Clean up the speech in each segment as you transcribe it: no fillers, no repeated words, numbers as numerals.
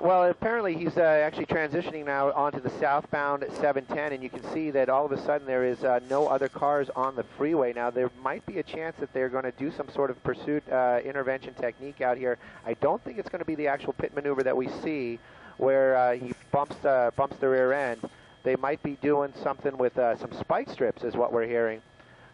Well, apparently he's actually transitioning now onto the southbound 710, and you can see that all of a sudden there is no other cars on the freeway. Now, there might be a chance that they're going to do some sort of pursuit intervention technique out here. I don't think it's going to be the actual pit maneuver that we see where he bumps the rear end. They might be doing something with some spike strips is what we're hearing.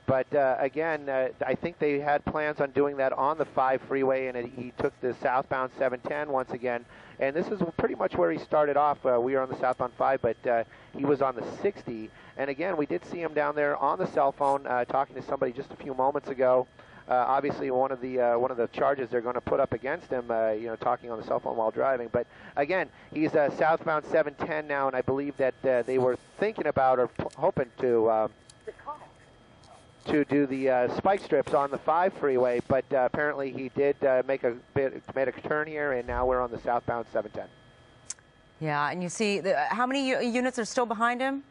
But again, I think they had plans on doing that on the 5 freeway, and he took the southbound 710 once again. And this is pretty much where he started off. We are on the southbound 5, but he was on the 60. And again, we did see him down there on the cell phone talking to somebody just a few moments ago. Obviously, one of the charges they're going to put up against him, talking on the cell phone while driving. But again, he's southbound 710 now, and I believe that they were thinking about or hoping to do the spike strips on the 5 freeway, but apparently he did made a turn here, and now we're on the southbound 710. Yeah, and you see, how many units are still behind him?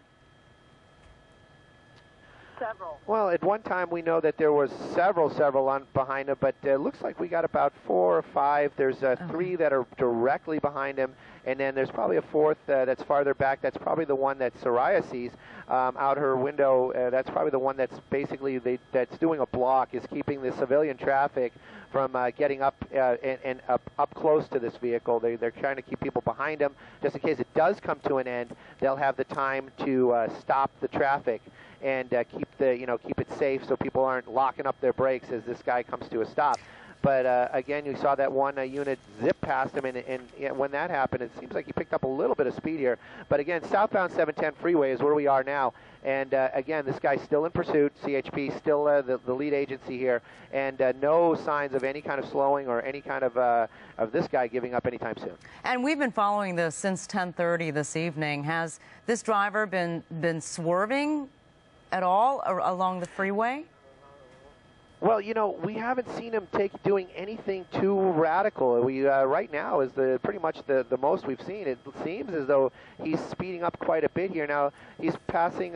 Several. Well, at one time we know that there was several on behind him, but it looks like we got about 4 or 5. There's 3 that are directly behind him, and then there's probably a 4th that's farther back. That's probably the one that Soraya sees out her window. That's probably the one that's basically that's doing a block, is keeping the civilian traffic from getting up and up close to this vehicle. They're trying to keep people behind them, just in case it does come to an end. They'll have the time to stop the traffic and keep it safe so people aren't locking up their brakes as this guy comes to a stop. But again, you saw that one unit zip past him, and when that happened, it seems like he picked up a little bit of speed here. But again, southbound 710 freeway is where we are now. And again, this guy's still in pursuit. CHP still the lead agency here, and no signs of any kind of slowing or any kind of this guy giving up anytime soon. And we've been following this since 10:30 this evening. Has this driver been swerving at all along the freeway? Well, we haven't seen him doing anything too radical. We right now is pretty much the most we've seen. It seems as though he's speeding up quite a bit here. Now he's passing.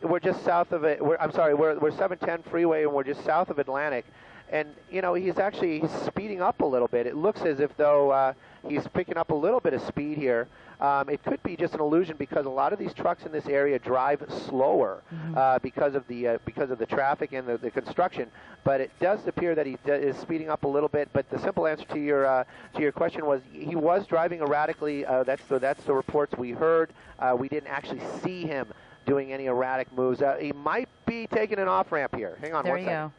We're just south of it. We're 710 freeway, and we're just south of Atlantic. And he's speeding up a little bit. It looks as if though he's picking up a little bit of speed here. It could be just an illusion because a lot of these trucks in this area drive slower because of the traffic and the construction. But it does appear that he is speeding up a little bit. But the simple answer to your question was he was driving erratically. That's the reports we heard. We didn't actually see him doing any erratic moves. He might be taking an off ramp here. Hang on one second. There you go.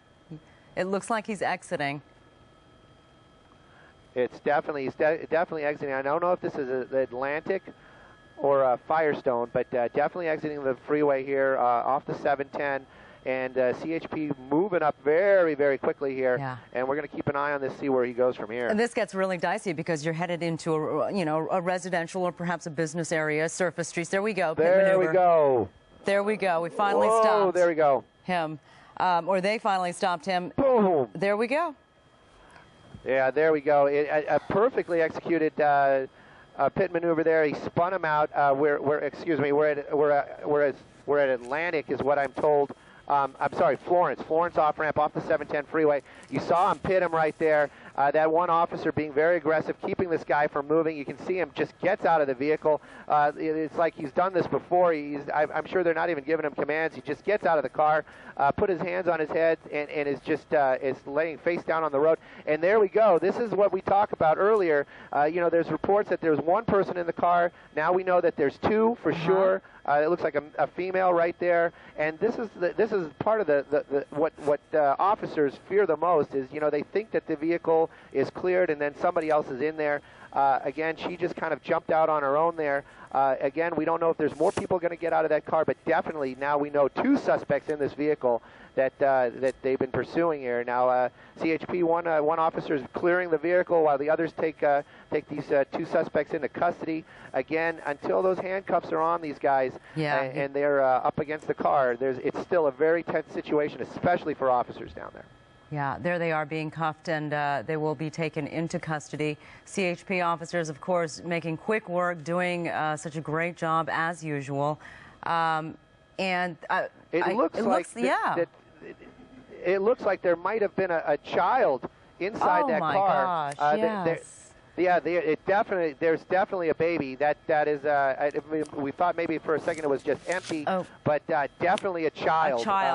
It looks like he's exiting. He's definitely exiting. I don't know if this is the Atlantic or Firestone, but definitely exiting the freeway here off the 710. And CHP moving up very, very quickly here. Yeah. And we're going to keep an eye on this, see where he goes from here. And this gets really dicey because you're headed into a residential or perhaps a business area, surface streets. There we go. There we go. There we go. We finally Whoa, stopped. There we go. Him. Or they finally stopped him. Boom. There we go. Yeah, there we go. A perfectly executed pit maneuver there. He spun him out. We're at Atlantic, is what I'm told. I'm sorry, Florence off ramp off the 710 freeway. You saw him pit him right there. That one officer being very aggressive, keeping this guy from moving. You can see him just gets out of the vehicle. It's like he's done this before. I'm sure they're not even giving him commands. He just gets out of the car, put his hands on his head, and is just is laying face down on the road. And there we go. This is what we talked about earlier. There's reports that there's one person in the car. Now we know that there's 2 for sure. It looks like a female right there, and this is part of what officers fear the most is they think that the vehicle is cleared and then somebody else is in there. Again, she just kind of jumped out on her own there. Again, we don't know if there's more people going to get out of that car, but definitely now we know 2 suspects in this vehicle that they've been pursuing here. Now, CHP one officer is clearing the vehicle while the others take these 2 suspects into custody. Again, until those handcuffs are on these guys and they're up against the car, it's still a very tense situation, especially for officers down there. Yeah, there they are being cuffed, and they will be taken into custody. CHP officers, of course, making quick work, doing such a great job as usual. It looks like there might have been a child inside that car. Oh my gosh! Yes. Yeah, there's definitely a baby. That is. We thought maybe for a second it was just empty, but definitely a child. A child.